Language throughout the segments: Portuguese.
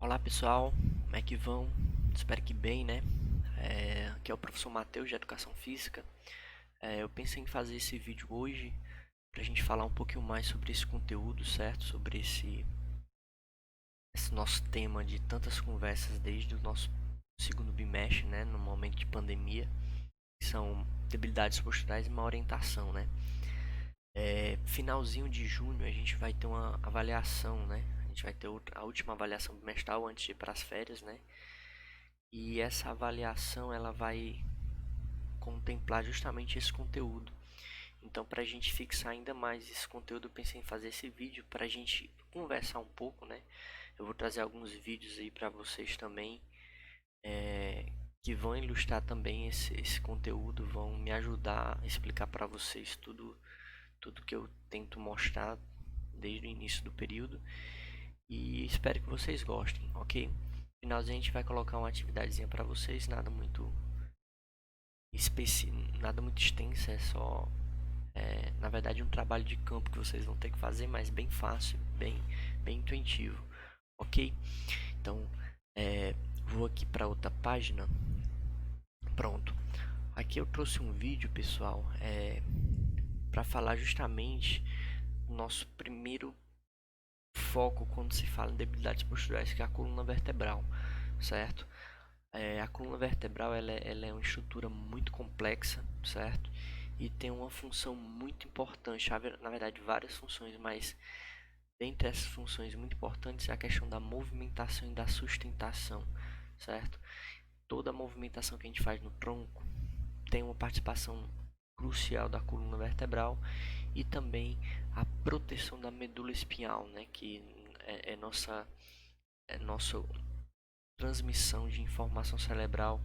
Olá pessoal, como é que vão? Espero que bem, né? Aqui é o professor Matheus de Educação Física. Eu pensei em fazer esse vídeo hoje para a gente falar um pouquinho mais sobre esse conteúdo, certo? Sobre esse nosso tema de tantas conversas desde o nosso segundo bimestre, né? No momento de pandemia, que são debilidades posturais e má orientação, né? Finalzinho de junho a gente vai ter uma avaliação, né? A gente vai ter a última avaliação bimestral antes de ir para as férias, né? E essa avaliação ela vai contemplar justamente esse conteúdo. Então, para a gente fixar ainda mais esse conteúdo, eu pensei em fazer esse vídeo para a gente conversar um pouco, né? Eu vou trazer alguns vídeos aí para vocês também, que vão ilustrar também esse conteúdo, vão me ajudar a explicar para vocês tudo que eu tento mostrar desde o início do período. E espero que vocês gostem, ok? No finalzinho a gente vai colocar uma atividadezinha para vocês, nada muito extenso, é só na verdade um trabalho de campo que vocês vão ter que fazer, mas bem fácil, bem intuitivo, ok? Então vou aqui para outra página. Pronto, aqui eu trouxe um vídeo, pessoal, para falar justamente do nosso primeiro foco quando se fala em debilidades posturais, que é a coluna vertebral, certo? A coluna vertebral ela é uma estrutura muito complexa, certo? E tem uma função muito importante, na verdade várias funções, mas dentre essas funções muito importantes é a questão da movimentação e da sustentação, certo? Toda a movimentação que a gente faz no tronco tem uma participação crucial da coluna vertebral e também a proteção da medula espinhal, né? Que nossa transmissão de informação cerebral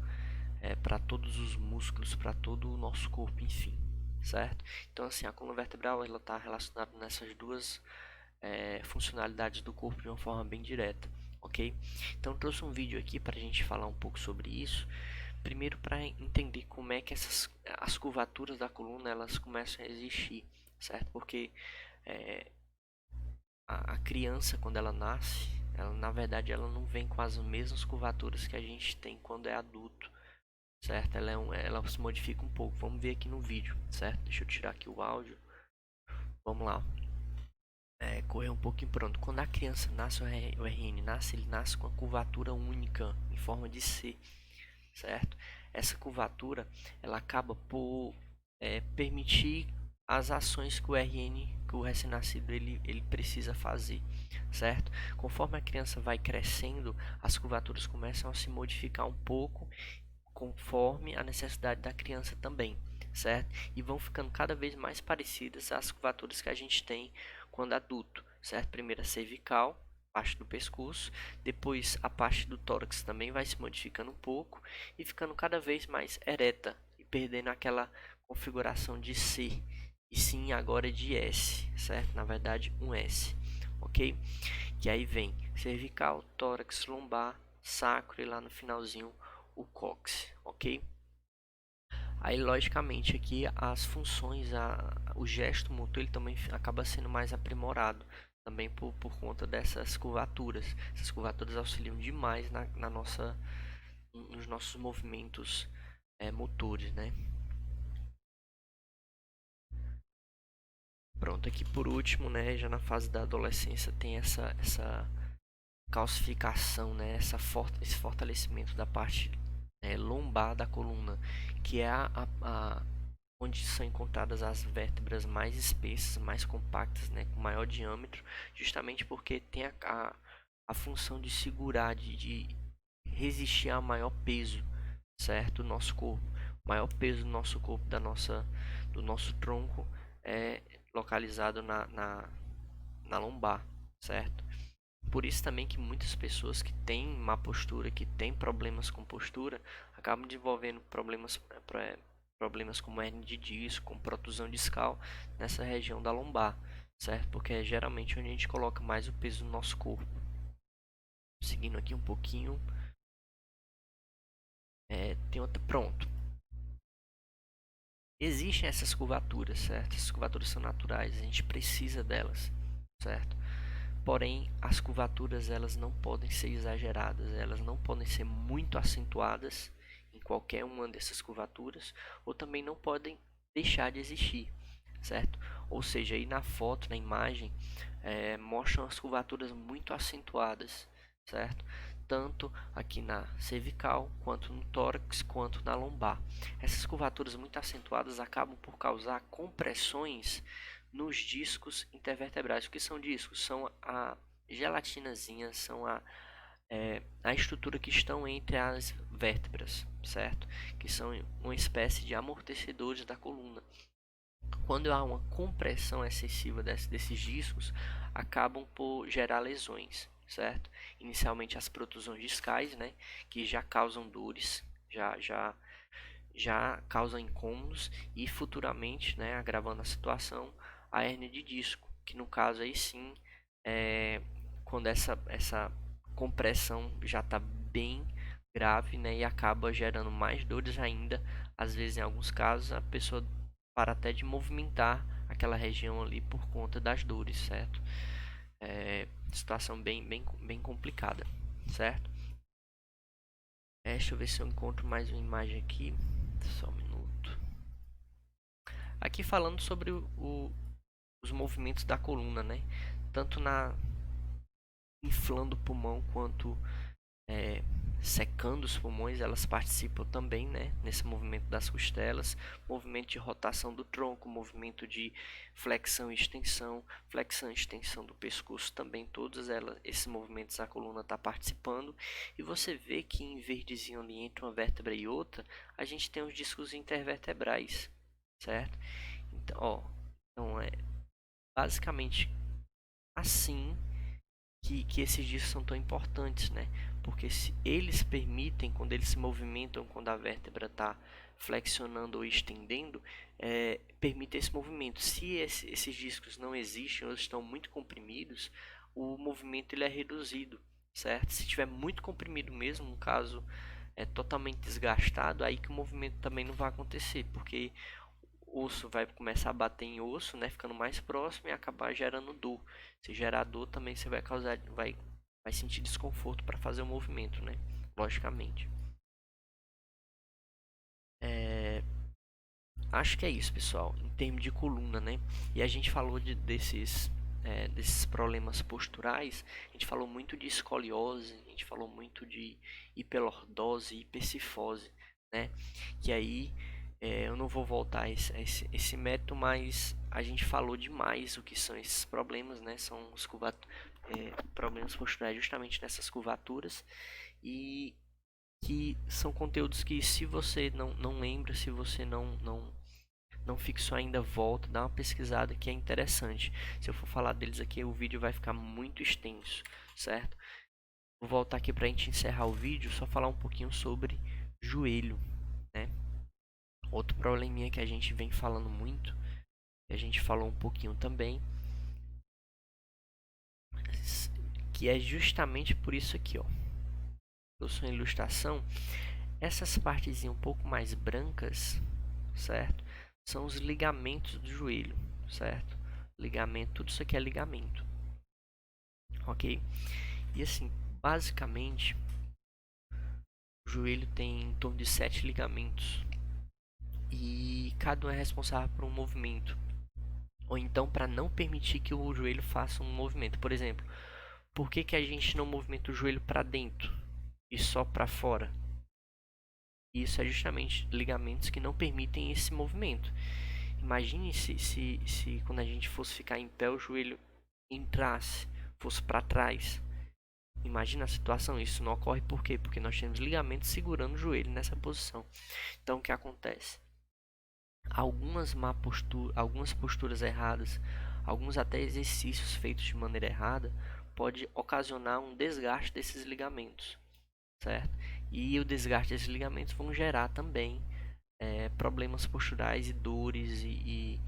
para todos os músculos, para todo o nosso corpo, enfim, certo? Então, assim, a coluna vertebral ela está relacionada nessas duas funcionalidades do corpo de uma forma bem direta, ok? Então, eu trouxe um vídeo aqui para a gente falar um pouco sobre isso. Primeiro, para entender como é que as curvaturas da coluna elas começam a existir, certo? Porque é, a criança, quando ela nasce, na verdade, ela não vem com as mesmas curvaturas que a gente tem quando é adulto, certo? Ela se modifica um pouco. Vamos ver aqui no vídeo, certo? Deixa eu tirar aqui o áudio. Vamos lá. Correr um pouquinho, pronto. Quando a criança nasce, o RN nasce, ele nasce com a curvatura única em forma de C, certo? Essa curvatura, ela acaba por permitir as ações que que o recém-nascido ele precisa fazer, certo? Conforme a criança vai crescendo, as curvaturas começam a se modificar um pouco conforme a necessidade da criança também, certo? E vão ficando cada vez mais parecidas às curvaturas que a gente tem quando adulto, certo? Primeiro a cervical, parte do pescoço, depois a parte do tórax também vai se modificando um pouco e ficando cada vez mais ereta e perdendo aquela configuração de C e sim agora de S, certo? Na verdade um S, ok? Que aí vem cervical, tórax, lombar, sacro e lá no finalzinho o cóccix, ok? Aí logicamente aqui as funções, o gesto motor ele também acaba sendo mais aprimorado, também por conta dessas curvaturas. Essas curvaturas auxiliam demais nos nossos movimentos motores, né? Pronto, aqui por último, né, já na fase da adolescência tem essa calcificação, né, esse fortalecimento da parte lombar da coluna, que é onde são encontradas as vértebras mais espessas, mais compactas, né, com maior diâmetro, justamente porque tem a função de segurar, de resistir a maior peso, certo, do nosso corpo. O maior peso do nosso corpo, do nosso tronco, é localizado na lombar, certo? Por isso também que muitas pessoas que têm má postura, que têm problemas com postura, acabam desenvolvendo problemas como hernia de disco, com protusão discal nessa região da lombar, certo? Porque é geralmente onde a gente coloca mais o peso do nosso corpo. Seguindo aqui um pouquinho, tem outra, pronto. Existem essas curvaturas, certo? Essas curvaturas são naturais, a gente precisa delas, certo? Porém, as curvaturas elas não podem ser exageradas, elas não podem ser muito acentuadas em qualquer uma dessas curvaturas, ou também não podem deixar de existir, certo? Ou seja, aí na foto, na imagem, mostram as curvaturas muito acentuadas, certo? Tanto aqui na cervical, quanto no tórax, quanto na lombar. Essas curvaturas muito acentuadas acabam por causar compressões nos discos intervertebrais. O que são discos? São a gelatinazinha, são a estrutura que estão entre as vértebras, certo? Que são uma espécie de amortecedores da coluna. Quando há uma compressão excessiva desses discos, acabam por gerar lesões, certo? Inicialmente as protusões discais, né, que já causam dores, já causam incômodos e futuramente, né, agravando a situação, a hérnia de disco, que no caso aí sim, quando essa compressão já está bem grave, né, e acaba gerando mais dores ainda, às vezes em alguns casos a pessoa para até de movimentar aquela região ali por conta das dores, certo? Situação bem complicada, certo? Deixa eu ver se eu encontro mais uma imagem aqui. Só um minuto. Aqui falando sobre os movimentos da coluna, né? Tanto inflando o pulmão quanto secando os pulmões, elas participam também, né, nesse movimento das costelas, movimento de rotação do tronco, movimento de flexão e extensão do pescoço, também todos esses movimentos a coluna está participando, e você vê que em verdezinho ali entre uma vértebra e outra, a gente tem os discos intervertebrais, certo? Então é basicamente assim que esses discos são tão importantes, né? Porque se eles permitem, quando eles se movimentam, quando a vértebra está flexionando ou estendendo, permite esse movimento. Se esses discos não existem ou estão muito comprimidos, o movimento ele é reduzido, certo? Se estiver muito comprimido mesmo, no caso totalmente desgastado, aí que o movimento também não vai acontecer, porque osso vai começar a bater em osso, né, ficando mais próximo e acabar gerando dor. Se gerar dor, também você vai sentir desconforto para fazer o movimento, né? Logicamente. Acho que é isso, pessoal, em termos de coluna, né? E a gente falou desses problemas posturais, a gente falou muito de escoliose, a gente falou muito de hiperlordose, hipercifose, né? Que aí eu não vou voltar a esse método, mas a gente falou demais o que são esses problemas, né? São os problemas posturais justamente nessas curvaturas e que são conteúdos que se você não lembra, se você não fixou ainda, volta, dá uma pesquisada que é interessante. Se eu for falar deles aqui, o vídeo vai ficar muito extenso, certo? Vou voltar aqui para a gente encerrar o vídeo, só falar um pouquinho sobre joelho, né? Outro probleminha que a gente vem falando muito, que a gente falou um pouquinho também, que é justamente por isso aqui, ó. Eu sou em ilustração, essas partes um pouco mais brancas, certo? São os ligamentos do joelho, certo? Ligamento, tudo isso aqui é ligamento, ok? E assim, basicamente, o joelho tem em torno de 7 ligamentos e cada um é responsável por um movimento, ou então para não permitir que o joelho faça um movimento. Por exemplo, por que a gente não movimenta o joelho para dentro e só para fora? Isso é justamente ligamentos que não permitem esse movimento. Imagine se quando a gente fosse ficar em pé, o joelho entrasse, fosse para trás. Imagina a situação, isso não ocorre por quê? Porque nós temos ligamentos segurando o joelho nessa posição. Então o que acontece? Algumas posturas erradas, alguns até exercícios feitos de maneira errada, pode ocasionar um desgaste desses ligamentos, certo? E o desgaste desses ligamentos vão gerar também problemas posturais e dores e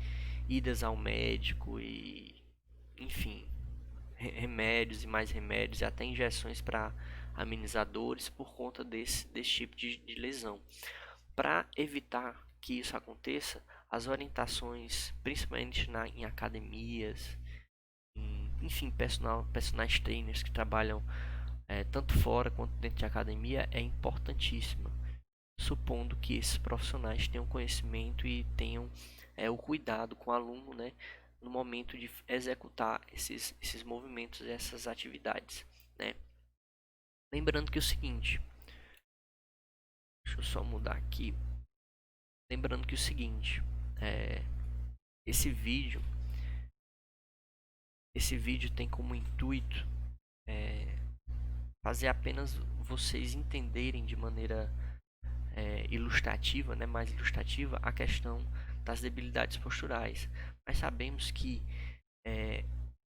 idas ao médico e enfim, remédios e mais remédios e até injeções para amenizar dores por conta desse tipo de lesão. Para evitar que isso aconteça, as orientações, principalmente em academias, enfim, personagens trainers que trabalham tanto fora quanto dentro de academia é importantíssima, supondo que esses profissionais tenham conhecimento e tenham o cuidado com o aluno, né, no momento de executar esses movimentos, essas atividades, né. Lembrando que é o seguinte, deixa eu só mudar aqui. Lembrando que é o seguinte, é, esse vídeo, tem como intuito fazer apenas vocês entenderem de maneira ilustrativa, né, mais ilustrativa, a questão das debilidades posturais. Mas sabemos que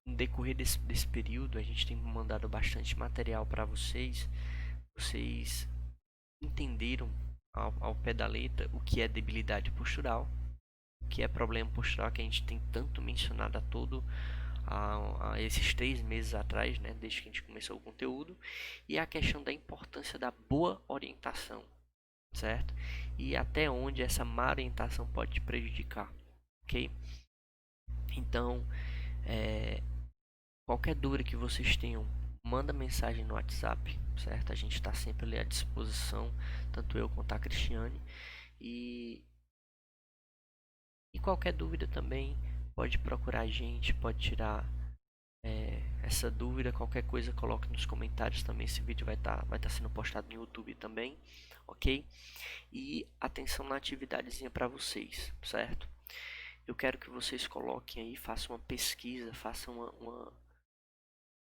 no decorrer desse período a gente tem mandado bastante material para vocês. Vocês entenderam ao pé da letra o que é debilidade postural, o que é problema postural, que a gente tem tanto mencionado a esses 3 meses atrás, né, desde que a gente começou o conteúdo, e a questão da importância da boa orientação, certo? E até onde essa má orientação pode te prejudicar, ok? Então, qualquer dúvida que vocês tenham, manda mensagem no WhatsApp, certo? A gente está sempre ali à disposição, tanto eu quanto a Cristiane. E qualquer dúvida também, pode procurar a gente, pode tirar essa dúvida, qualquer coisa coloque nos comentários também. Esse vídeo vai tá sendo postado no YouTube também, ok? E atenção na atividadezinha para vocês, certo? Eu quero que vocês coloquem aí, façam uma pesquisa, façam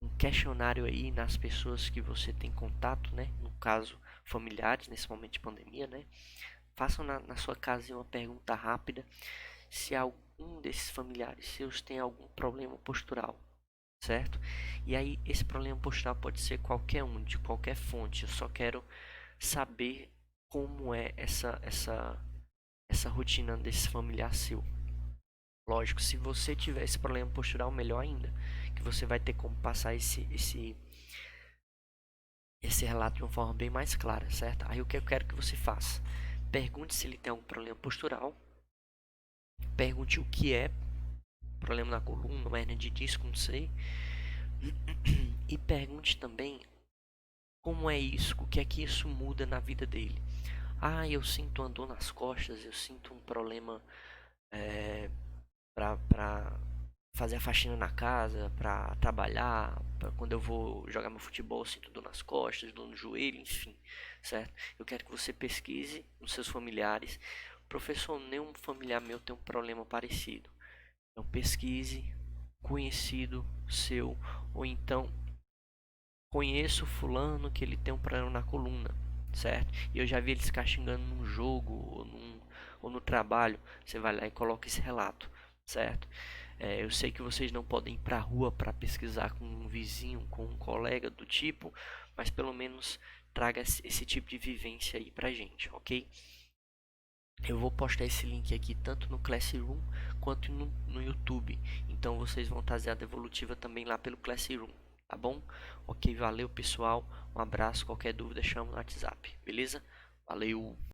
um questionário aí nas pessoas que você tem contato, né? No caso, familiares, nesse momento de pandemia, né? Façam na sua casa uma pergunta rápida se algum desses familiares seus tem algum problema postural, certo? E aí, esse problema postural pode ser qualquer um, de qualquer fonte. Eu só quero saber como é essa rotina desse familiar seu. Lógico, se você tiver esse problema postural, melhor ainda, que você vai ter como passar esse relato de uma forma bem mais clara, certo? Aí o que eu quero que você faça? Pergunte se ele tem algum problema postural, pergunte o que é problema na coluna, uma hernia de disco, não sei, e pergunte também como é isso, o que é que isso muda na vida dele. Ah, eu sinto uma dor nas costas, eu sinto um problema para fazer a faxina na casa, para trabalhar, quando eu vou jogar meu futebol, eu sinto dor nas costas, dor no joelho, enfim, certo? Eu quero que você pesquise nos seus familiares. Professor, nenhum familiar meu tem um problema parecido. Então pesquise, conhecido seu, ou então conheço fulano que ele tem um problema na coluna, certo? E eu já vi ele se castigando num jogo ou no trabalho. Você vai lá e coloca esse relato, certo? Eu sei que vocês não podem ir para a rua para pesquisar com um vizinho, com um colega do tipo, mas pelo menos traga esse tipo de vivência aí pra gente, ok? Eu vou postar esse link aqui tanto no Classroom quanto no YouTube. Então vocês vão trazer a devolutiva também lá pelo Classroom, tá bom? Ok, valeu pessoal. Um abraço. Qualquer dúvida chama no WhatsApp, beleza? Valeu!